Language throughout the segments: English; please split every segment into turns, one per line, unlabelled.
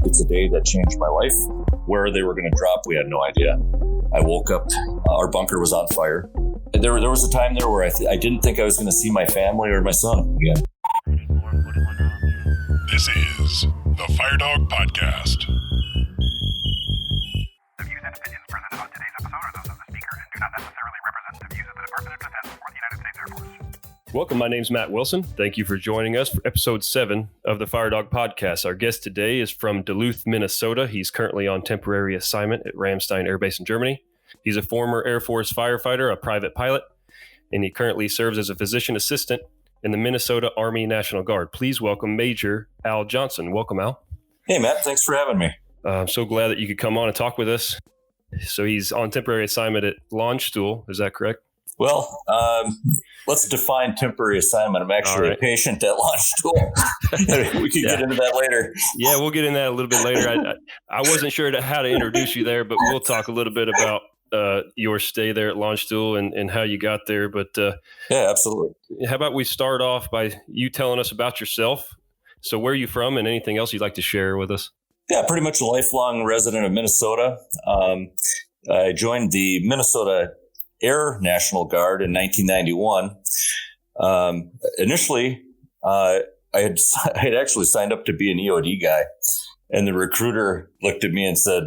It's a day that changed my life. Where they were going to drop, we had no idea. I woke up, our bunker was on fire. And there was a time there where I didn't think I was going to see my family or my son again.
This is the Fire Dog Podcast.
The views and opinions presented on today's episode are those of the speaker and do not necessarily represent the views of the Department of Defense or the United States Air Force.
Welcome, my name's Matt Wilson. Thank you for joining us for episode 7 of the Fire Dog Podcast. Our guest today is from Duluth, Minnesota. He's currently on temporary assignment at Ramstein Air Base in Germany. He's a former Air Force firefighter, a private pilot, and he currently serves as a physician assistant in the Minnesota Army National Guard. Please welcome Major Al Johnson. Welcome, Al.
Hey, Matt. Thanks for having me.
I'm so glad that you could come on and talk with us. So he's on temporary assignment at Landstuhl. Is that correct?
Well, let's define temporary assignment. I'm actually a patient at Landstuhl. We can get into that later.
Yeah, we'll get into that a little bit later. I wasn't sure how to introduce you there, but we'll talk a little bit about your stay there at Landstuhl and how you got there. But
yeah, absolutely.
How about we start off by you telling us about yourself? So where are you from and anything else you'd like to share with us?
Yeah, pretty much a lifelong resident of Minnesota. I joined the Minnesota Air National Guard in 1991. Initially, I had actually signed up to be an EOD guy, and the recruiter looked at me and said,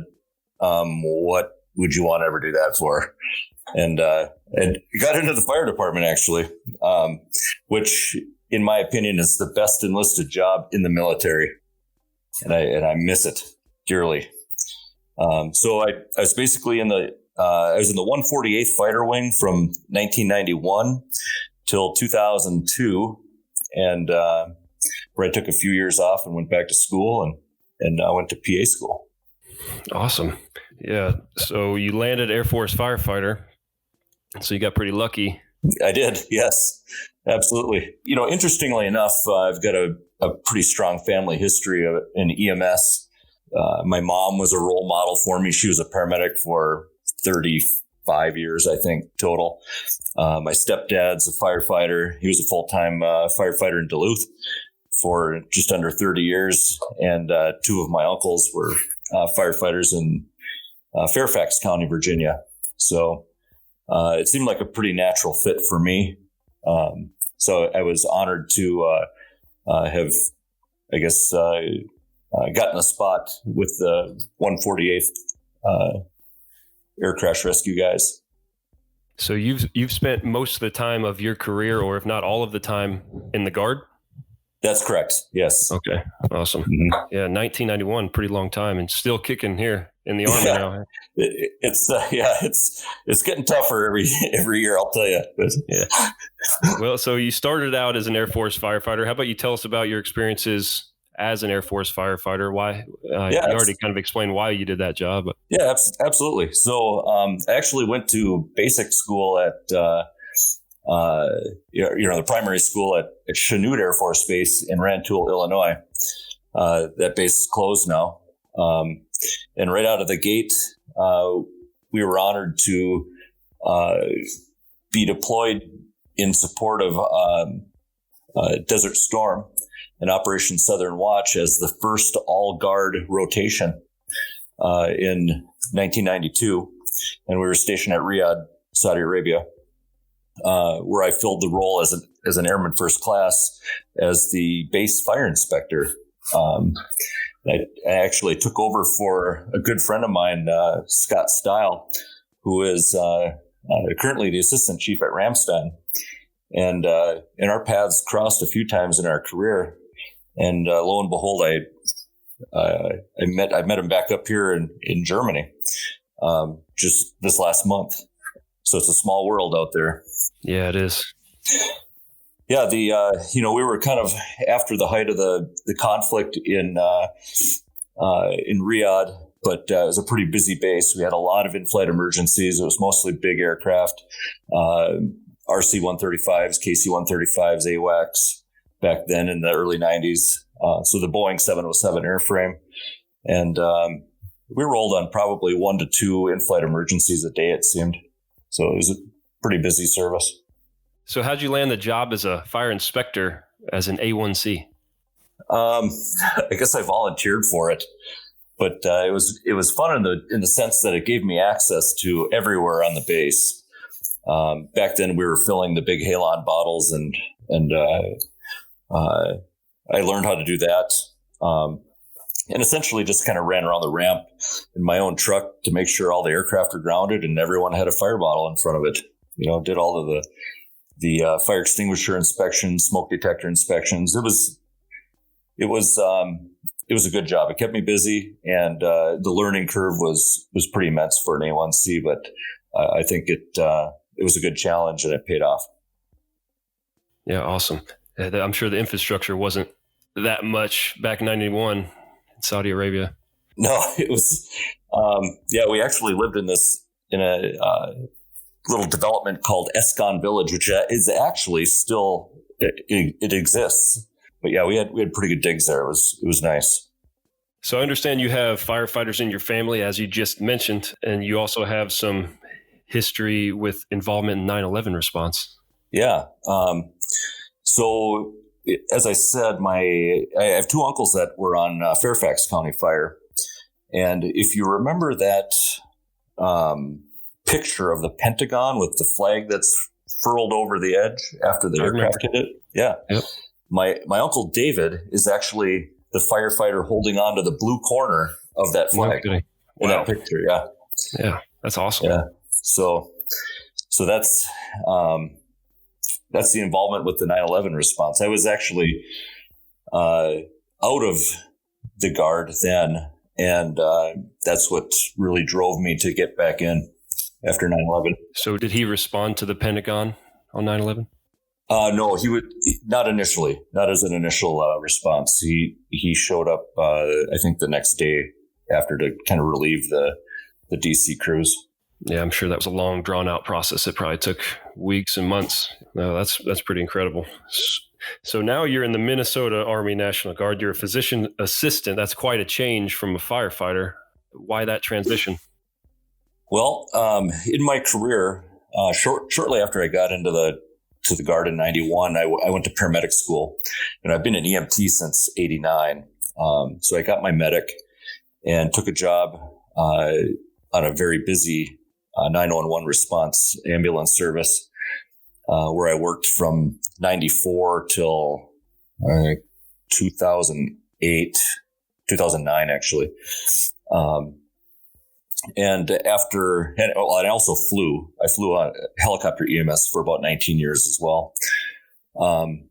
"What would you want to ever do that for?" And got into the fire department actually, which, in my opinion, is the best enlisted job in the military, and I miss it dearly. So I was basically I was in the 148th Fighter Wing from 1991 till 2002, and where I took a few years off and went back to school, and I went to PA school.
Awesome. Yeah. So you landed Air Force Firefighter, so you got pretty lucky.
I did. Yes, absolutely. You know, interestingly enough, I've got a pretty strong family history in EMS. My mom was a role model for me. She was a paramedic for 35 years, I think, total. My stepdad's a firefighter. He was a full-time firefighter in Duluth for just under 30 years. And two of my uncles were firefighters in Fairfax County, Virginia. So it seemed like a pretty natural fit for me. So I was honored to have, I guess, gotten a spot with the 148th Air Crash Rescue guys.
So you've spent most of the time of your career, or if not all of the time, in the Guard?
That's correct. Yes.
Okay. Awesome.
Mm-hmm.
Yeah, 1991, pretty long time, and still kicking here in the Army now.
It's getting tougher every year, I'll tell you.
Yeah. Well, so you started out as an Air Force firefighter. How about you tell us about your experiences as an Air Force firefighter? Why? You already kind of explained why you did that job. But.
Yeah, absolutely. So I actually went to basic school at the primary school at Chanute Air Force Base in Rantoul, Illinois. That base is closed now. And right out of the gate, we were honored to be deployed in support of Desert Storm and Operation Southern Watch as the first all-guard rotation in 1992. And we were stationed at Riyadh, Saudi Arabia, where I filled the role as an airman first class as the base fire inspector. I actually took over for a good friend of mine, Scott Stile, who is currently the assistant chief at Ramstein. And our paths crossed a few times in our career. And lo and behold, I met him back up here in Germany just this last month. So it's a small world out there.
Yeah, it is.
Yeah, we were kind of after the height of the conflict in Riyadh, but it was a pretty busy base. We had a lot of in-flight emergencies. It was mostly big aircraft, RC-135s, KC-135s, AWACS back then in the early 90s. So the Boeing 707 airframe. And we rolled on probably 1 to 2 in-flight emergencies a day, it seemed. So it was a pretty busy service.
So how'd you land the job as a fire inspector as an A1C?
I guess I volunteered for it. but it was fun in the sense that it gave me access to everywhere on the base. Back then, we were filling the big Halon bottles, and I learned how to do that. And essentially just kind of ran around the ramp in my own truck to make sure all the aircraft were grounded and everyone had a fire bottle in front of it. Did all of the fire extinguisher inspections, smoke detector inspections. It was a good job. It kept me busy, and the learning curve was pretty immense for an A1C, but I think it was a good challenge and it paid off.
Yeah, awesome. I'm sure the infrastructure wasn't that much back in 91 in Saudi Arabia.
No, it was, we actually lived in a little development called Escon Village, which is actually still, it exists. But yeah, we had pretty good digs there. It was nice.
So I understand you have firefighters in your family, as you just mentioned, and you also have some history with involvement in 9/11 response.
Yeah. So as I said, I have two uncles that were on Fairfax County Fire. And if you remember that picture of the Pentagon with the flag that's furled over the edge after the aircraft hit it. Yeah.
Yep.
My uncle David is actually the firefighter holding on to the blue corner of that flag in that picture. Yeah.
Yeah. That's awesome.
Yeah. So that's the involvement with the 9/11 response. I was actually out of the Guard then, and that's what really drove me to get back in after 9/11.
So did he respond to the Pentagon on 9/11?
No, he would not initially, not as an initial response. He showed up, I think, the next day after to kind of relieve the DC crews.
Yeah, I'm sure that was a long, drawn-out process. It probably took weeks and months. No, that's pretty incredible. So now you're in the Minnesota Army National Guard. You're a physician assistant. That's quite a change from a firefighter. Why that transition?
Well, in my career, shortly after I got into the Guard in 91, I went to paramedic school, and I've been an EMT since 89. So I got my medic and took a job on a very busy 911 response ambulance service, where I worked from 94 till 2008, 2009, actually. And I also flew. I flew on helicopter EMS for about 19 years as well. And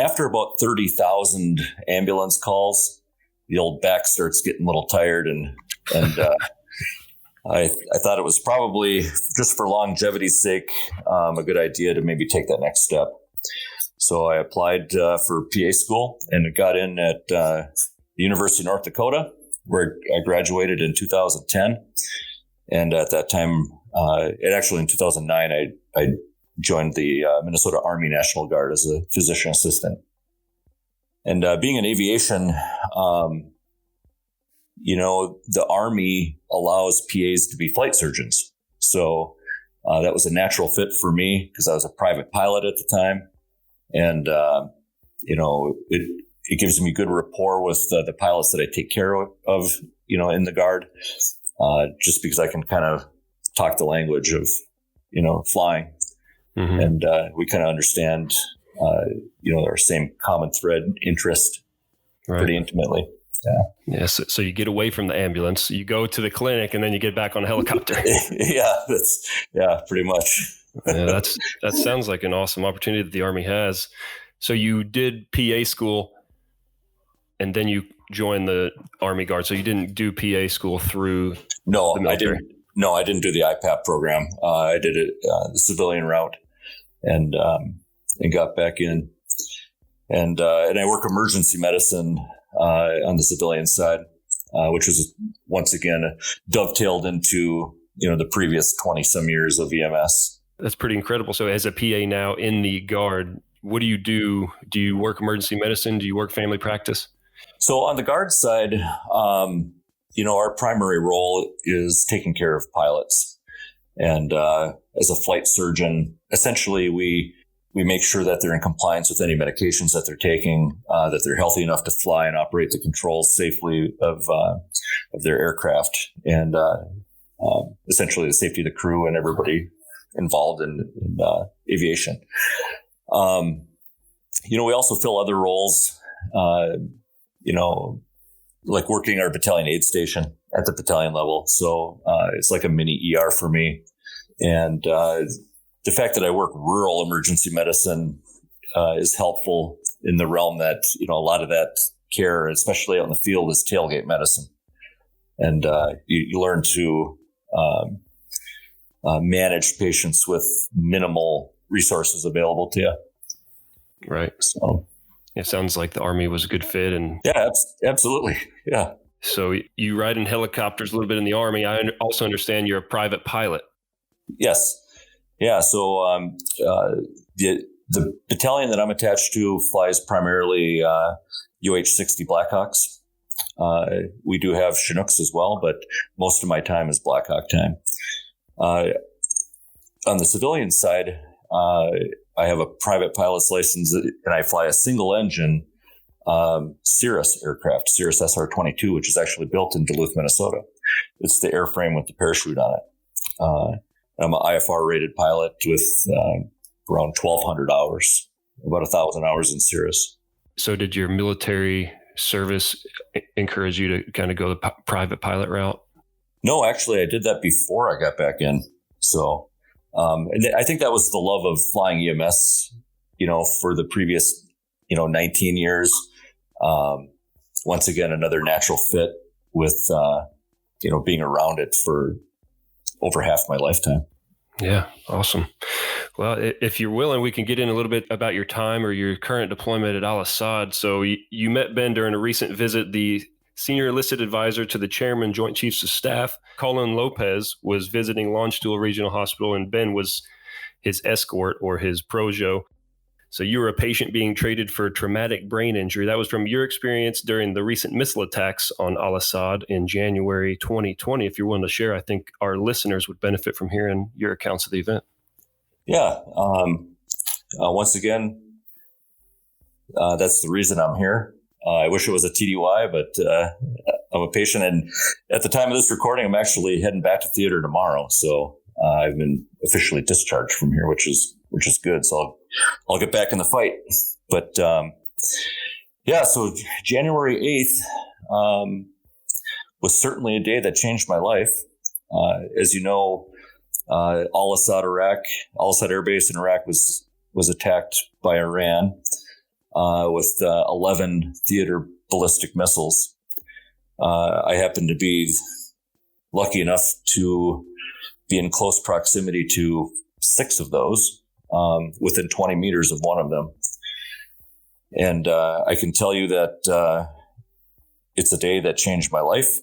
after about 30,000 ambulance calls, the old back starts getting a little tired, and I thought it was probably, just for longevity's sake, a good idea to maybe take that next step. So I applied for PA school and got in at the University of North Dakota, where I graduated in 2010. And at that time, in 2009, I joined the Minnesota Army National Guard as a physician assistant. And being in aviation, the Army allows PAs to be flight surgeons. So that was a natural fit for me because I was a private pilot at the time. And, it gives me good rapport with the pilots that I take care of, in the Guard, just because I can kind of talk the language of, flying. Mm-hmm. And we kind of understand, our same common thread interest pretty intimately. Yeah.
Yeah. So you get away from the ambulance, you go to the clinic, and then you get back on a helicopter.
Pretty much.
Yeah, that sounds like an awesome opportunity that the Army has. So you did PA school, and then you joined the Army Guard. So you didn't do PA school through the military?
I didn't do the IPAP program. I did it the civilian route, and got back in. And I work emergency medicine on the civilian side, which was once again dovetailed into the previous 20 some years of EMS.
That's pretty incredible. So as a PA now in the Guard, what do you do? Do you work emergency medicine? Do you work family practice?
So on the Guard side, our primary role is taking care of pilots. And as a flight surgeon, essentially we we make sure that they're in compliance with any medications that they're taking, that they're healthy enough to fly and operate the controls safely of their aircraft, and essentially the safety of the crew and everybody involved in aviation. We also fill other roles, like working our battalion aid station at the battalion level. So it's like a mini ER for me. And the fact that I work rural emergency medicine is helpful in the realm that, a lot of that care, especially out in the field, is tailgate medicine. And you learn to manage patients with minimal resources available to you.
Right.
So
it sounds like the Army was a good fit. And
yeah, absolutely. Yeah.
So you ride in helicopters a little bit in the Army. I also understand you're a private pilot.
Yes. Yeah. So the battalion that I'm attached to flies primarily UH-60 Blackhawks. We do have Chinooks as well, but most of my time is Blackhawk time. On the civilian side, I have a private pilot's license, and I fly a single engine Cirrus aircraft, Cirrus SR-22, which is actually built in Duluth, Minnesota. It's the airframe with the parachute on it. I'm an IFR rated pilot with around 1,200 hours, about 1,000 hours in Cirrus.
So did your military service encourage you to kind of go the private pilot route?
No, actually, I did that before I got back in. So, and I think that was the love of flying EMS, for the previous, 19 years. Once again, another natural fit with, being around it for over half my lifetime.
Yeah. Awesome. Well, if you're willing, we can get in a little bit about your time or your current deployment at Al-Assad. So you met Ben during a recent visit. The senior enlisted advisor to the chairman, Joint Chiefs of Staff, Colin Lopez, was visiting Longstool Regional Hospital, and Ben was his escort or his projo. So you were a patient being treated for traumatic brain injury. That was from your experience during the recent missile attacks on Al-Assad in January 2020. If you're willing to share, I think our listeners would benefit from hearing your accounts of the event.
Yeah. Once again, that's the reason I'm here. I wish it was a TDY, but I'm a patient. And at the time of this recording, I'm actually heading back to theater tomorrow. So I've been officially discharged from here, which is good. So I'll get back in the fight. But so January 8th was certainly a day that changed my life. As you know, Al-Assad Air Base in Iraq was attacked by Iran with 11 theater ballistic missiles. I happened to be lucky enough to be in close proximity to 6 of those, within 20 meters of one of them. And I can tell you that it's a day that changed my life.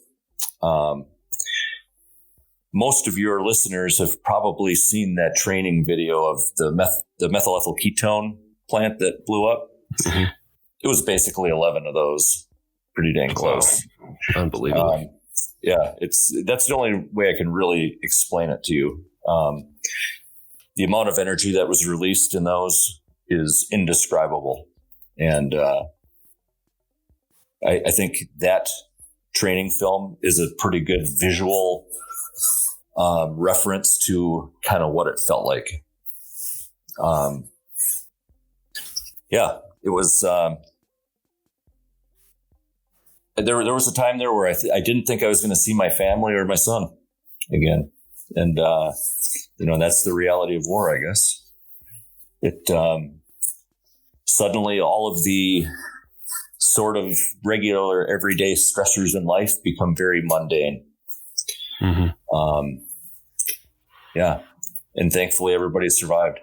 Most of your listeners have probably seen that training video of the methyl ethyl ketone plant that blew up. Mm-hmm. It was basically 11 of those. Pretty dang close.
Wow. Unbelievable.
That's the only way I can really explain it to you. The amount of energy that was released in those is indescribable. And I think that training film is a pretty good visual reference to kind of what it felt like. It was. There was a time there where I didn't think I was going to see my family or my son again, and that's the reality of war, I guess. It suddenly all of the sort of regular everyday stressors in life become very mundane. Mm-hmm. And thankfully everybody survived.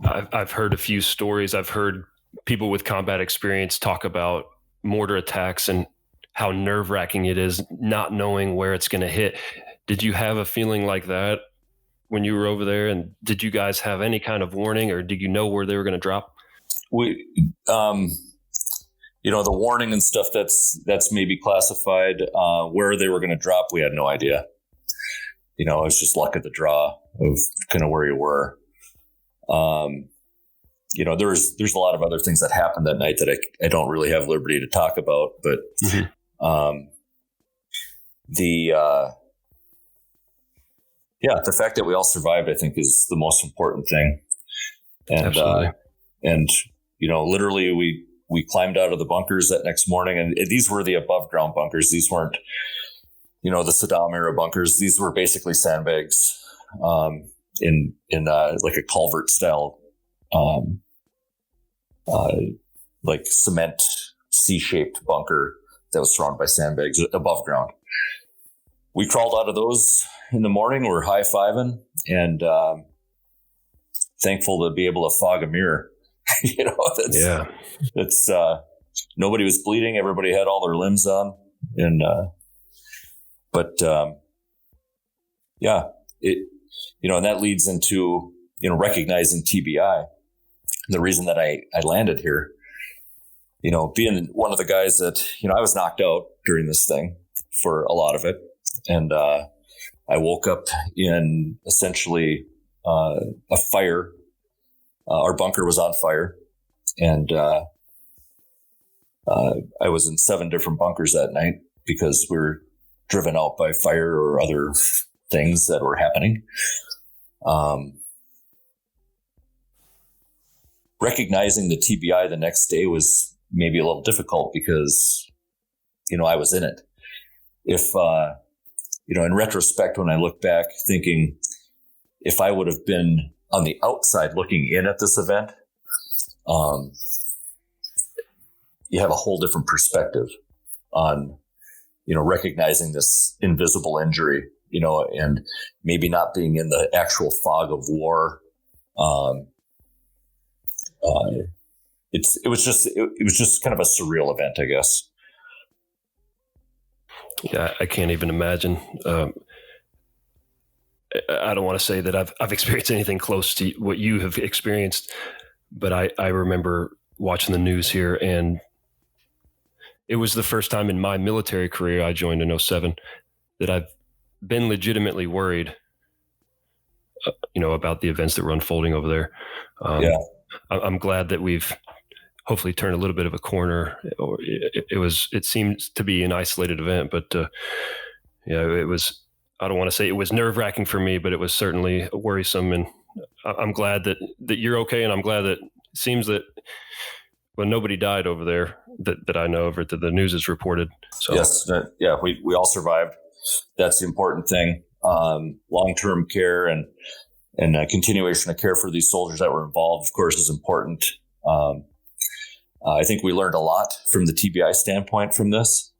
I've heard a few stories. I've heard people with combat experience talk about mortar attacks and how nerve-wracking it is not knowing where it's going to hit. Did you have a feeling like that when you were over there? And did you guys have any kind of warning, or did you know where they were going to drop?
We, the warning and stuff that's maybe classified, where they were going to drop, we had no idea. It was just luck of the draw of kind of where you were. there's a lot of other things that happened that night that I don't really have liberty to talk about, but the fact that we all survived, I think, is the most important thing. And
Absolutely.
Literally we climbed out of the bunkers that next morning, and these were the above ground bunkers. These weren't, the Saddam era bunkers. These were basically sandbags in like a culvert style, like cement C-shaped bunker that was surrounded by sandbags above ground. We crawled out of those in the morning. We're high-fiving and thankful to be able to fog a mirror. It's nobody was bleeding. Everybody had all their limbs on, and and that leads into recognizing TBI. The reason that I landed here, being one of the guys that I was knocked out during this thing for a lot of it, and I woke up in essentially a fire. Our bunker was on fire, and I was in 7 different bunkers that night because we were driven out by fire or other things that were happening. Recognizing the TBI the next day was maybe a little difficult because, I was in it. If, in retrospect, when I look back thinking if I would have been on the outside looking in at this event, you have a whole different perspective on, recognizing this invisible injury, and maybe not being in the actual fog of war. It was just kind of a surreal event, I guess.
Yeah, I can't even imagine. I don't want to say that I've experienced anything close to what you have experienced, but I remember watching the news here, and it was the first time in my military career, I joined in 2007, that I've been legitimately worried, about the events that were unfolding over there. I'm glad that we've hopefully turned a little bit of a corner. It seems to be an isolated event, but it was. I don't want to say it was nerve-wracking for me, but it was certainly worrisome. And I'm glad that you're okay, and I'm glad that it seems that nobody died over there that I know of, or that the news is reported. So
yes, we all survived. That's the important thing. Long-term care and continuation of care for these soldiers that were involved, of course, is important. I think we learned a lot from the TBI standpoint from this.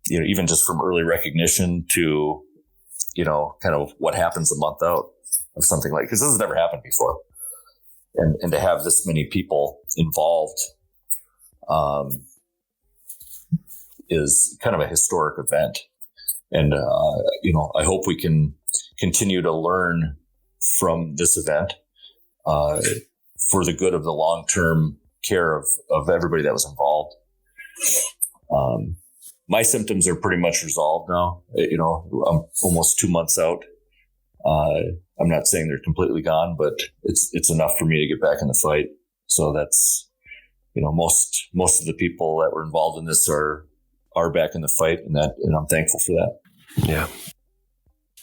Even just from early recognition to, kind of what happens a month out of something like, because this has never happened before. And to have this many people involved is kind of a historic event. And, I hope we can continue to learn from this event for the good of the long-term care of everybody that was involved. My symptoms are pretty much resolved now. I'm almost 2 months out. I'm not saying they're completely gone, but it's enough for me to get back in the fight. So that's, most of the people that were involved in this are back in the fight, and I'm thankful for that.
Yeah.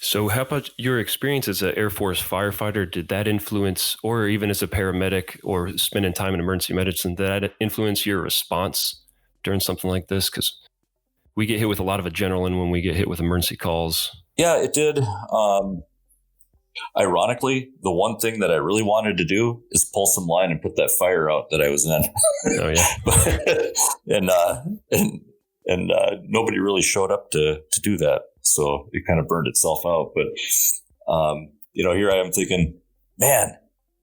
So how about your experience as an Air Force firefighter? Did that influence, or even as a paramedic or spending time in emergency medicine, did that influence your response during something like this? Because we get hit with a lot of adrenaline when we get hit with emergency calls. Yeah,
it did. Ironically, the one thing that I really wanted to do is pull some line and put that fire out that I was in.
Oh yeah.
and nobody really showed up to do that. So it kind of burned itself out. But, here I am thinking, man,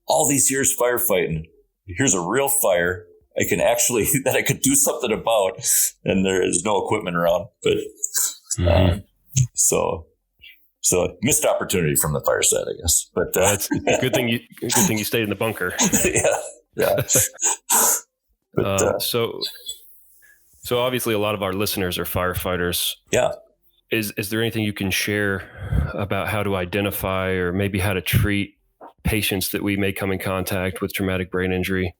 all these years firefighting, here's a real fire that I could do something about, and there is no equipment around. But so missed opportunity from the fire side, I guess. But
that's a good thing you stayed in the bunker.
yeah. But,
so obviously a lot of our listeners are firefighters.
Yeah.
Is there anything you can share about how to identify or maybe how to treat patients that we may come in contact with traumatic brain injury?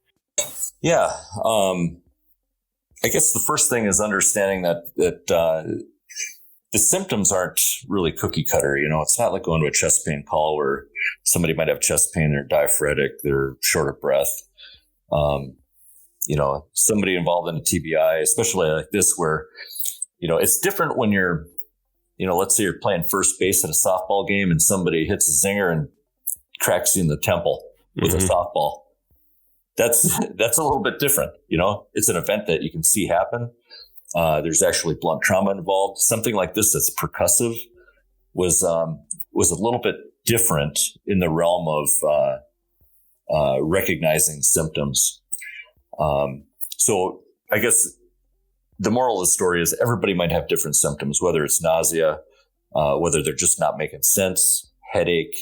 Yeah. I guess the first thing is understanding that the symptoms aren't really cookie cutter. It's not like going to a chest pain call where somebody might have chest pain, they're diaphoretic, they're short of breath. Somebody involved in a TBI, especially like this, where, it's different when you're, let's say you're playing first base at a softball game and somebody hits a zinger and cracks you in the temple with a softball. That's a little bit different. It's an event that you can see happen. There's actually blunt trauma involved. Something like this that's percussive was a little bit different in the realm of recognizing symptoms. So I guess the moral of the story is everybody might have different symptoms, whether it's nausea, whether they're just not making sense, headache,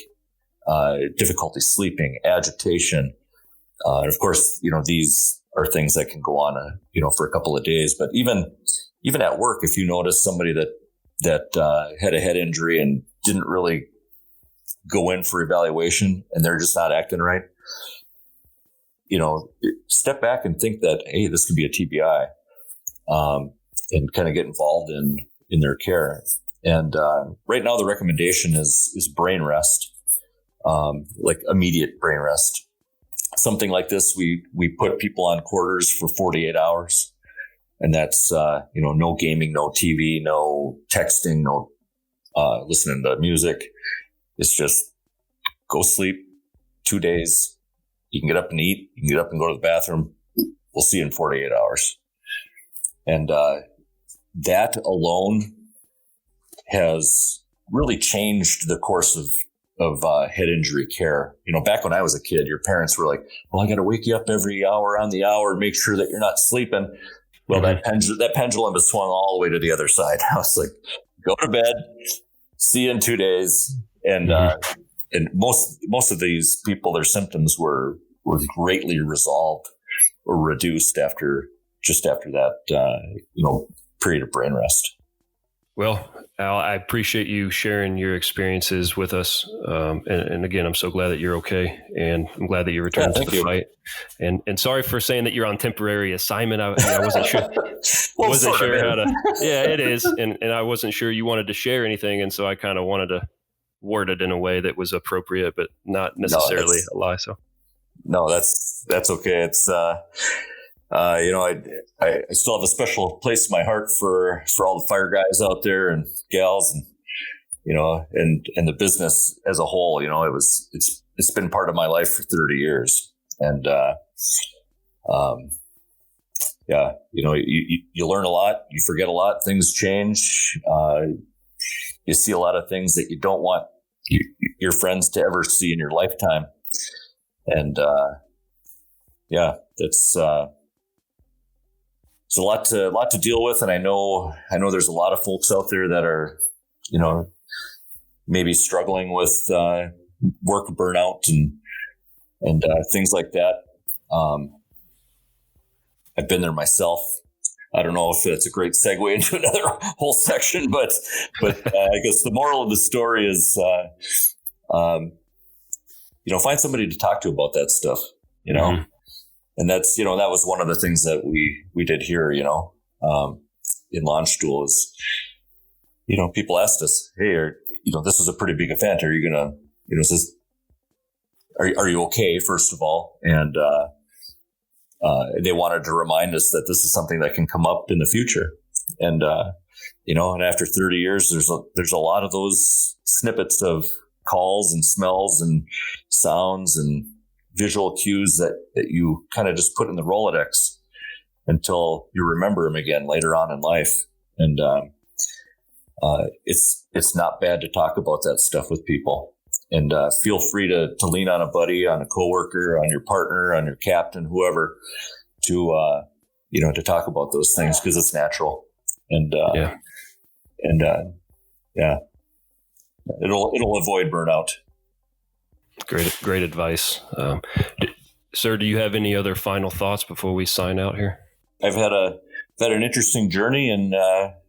difficulty sleeping, agitation. And of course, these are things that can go on, for a couple of days. But even at work, if you notice somebody that had a head injury and didn't really go in for evaluation and they're just not acting right, step back and think that, hey, this could be a TBI, and kind of get involved in their care. And right now, the recommendation is brain rest, like immediate brain rest. Something like this, we put people on quarters for 48 hours. And that's, no gaming, no TV, no texting, no listening to music. It's just go sleep 2 days. You can get up and eat. You can get up and go to the bathroom. We'll see you in 48 hours. And that alone has really changed the course of head injury care. Back when I was a kid, your parents were like, well, I got to wake you up every hour on the hour and make sure that you're not sleeping. Well, that pendulum has swung all the way to the other side. I was like, go to bed, see you in 2 days. And most of these people, their symptoms were greatly resolved or reduced after that, period of brain rest.
Well, Al, I appreciate you sharing your experiences with us. And again, I'm so glad that you're okay, and I'm glad that you returned to the fight. And sorry for saying that you're on temporary assignment. I wasn't sure.
Well,
wasn't sure how to. Yeah, it is, and I wasn't sure you wanted to share anything, and so I kind of wanted to word it in a way that was appropriate, but not necessarily a lie. So,
no, that's okay. It's I still have a special place in my heart for all the fire guys out there and gals, and and the business as a whole. It's been part of my life for 30 years, and you learn a lot, you forget a lot, things change. You see a lot of things that you don't want your friends to ever see in your lifetime, and that's. It's a lot to deal with, and I know there's a lot of folks out there that are, maybe struggling with work burnout and things like that. I've been there myself. I don't know if it's a great segue into another whole section, but I guess the moral of the story is, find somebody to talk to about that stuff.
Mm-hmm.
And that's, that was one of the things that we did here, in Launch Stool is, people asked us, hey, this is a pretty big event. Are you going to, are you okay, first of all? And they wanted to remind us that this is something that can come up in the future. And, and after 30 years, there's a lot of those snippets of calls and smells and sounds and visual cues that you kind of just put in the Rolodex until you remember them again later on in life. And it's not bad to talk about that stuff with people. And feel free to lean on a buddy, on a coworker, on your partner, on your captain, whoever, to talk about those things, because it's natural. And it'll avoid burnout. Great
advice. Sir, do you have any other final thoughts before we sign out here?
I've had an interesting journey in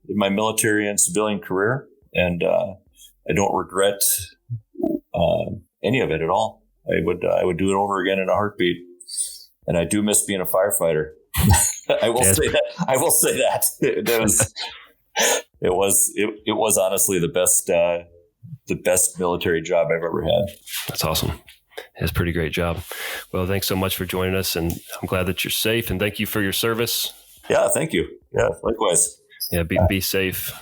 my military and civilian career, and I don't regret any of it at all. I would do it over again in a heartbeat. And I do miss being a firefighter. I will say that. It was honestly the best military job I've ever had.
That's awesome. It's a pretty great job. Well, thanks so much for joining us, and I'm glad that you're safe, and thank you for your service.
Yeah, thank you. Yeah, likewise.
Yeah, be safe.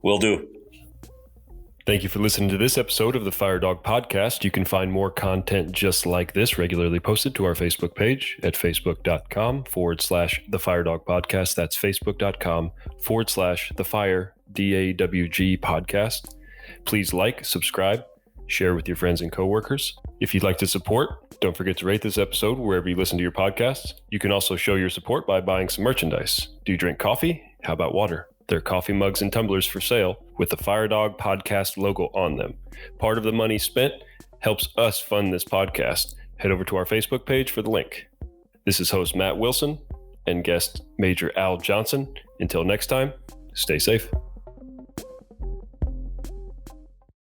Will do.
Thank you for listening to this episode of the Fire Dog Podcast. You can find more content just like this regularly posted to our Facebook page at facebook.com/The Fire Dog Podcast. That's facebook.com/The Fire DAWG Podcast. Please like, subscribe, share with your friends and coworkers. If you'd like to support, don't forget to rate this episode wherever you listen to your podcasts. You can also show your support by buying some merchandise. Do you drink coffee? How about water? There are coffee mugs and tumblers for sale with the Fire Dog Podcast logo on them. Part of the money spent helps us fund this podcast. Head over to our Facebook page for the link. This is host Matt Wilson and guest Major Al Johnson. Until next time, stay safe.